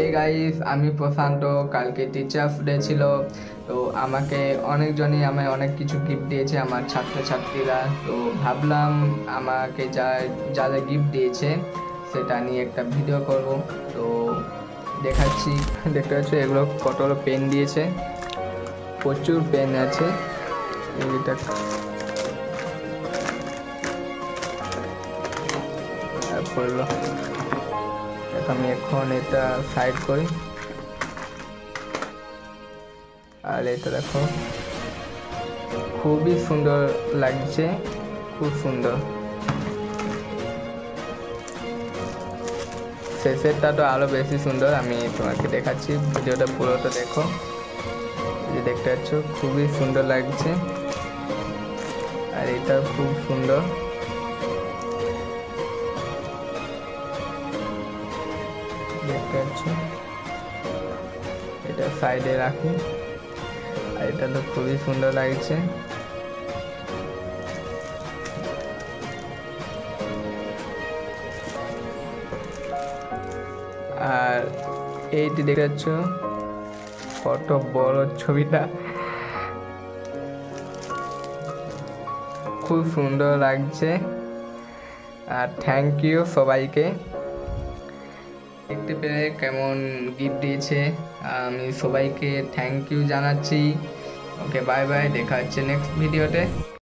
Hey guys, আমি প্রশান্ত। কালকে teachers day ছিল, তো আমাকে অনেকজনই আমায় অনেক কিছু গিফট দিয়েছে আমার ছাত্রছাত্রীরা। তো ভাবলাম আমাকে যা যা গিফট দিয়েছে সেটা নিয়ে একটা ভিডিও করব। তো দেখাচ্ছি, দেখতে পাচ্ছ এগুলো কতগুলো পেন দিয়েছে, প্রচুর পেন আছে। এটা পড়লো, আমি এখন এটা সাইড করি। আর এটা দেখো, খুবই সুন্দর লাগছে, খুব সুন্দর। শেষেরটা তো আরো বেশি সুন্দর, আমি তোমাকে দেখাচ্ছি, ভিডিওটা পুরোটা দেখো। যে দেখতে পাচ্ছ খুবই সুন্দর লাগছে, আর এটা খুব সুন্দর। দেখতে পাচ্ছ, এটা সাইডে রাখি। আর এটা তো খুবই সুন্দর লাগছে। আর এইটি দেখতে পাচ্ছ কত বড় ছবিটা, খুব সুন্দর লাগছে। আর থ্যাংক ইউ সবাইকে, দেখতে পেরে কেমন গিফট দিয়েছে আমি সবাইকে থ্যাংক ইউ জানাচ্ছি। ওকে, বাই বাই, দেখা হচ্ছে নেক্সট ভিডিওতে।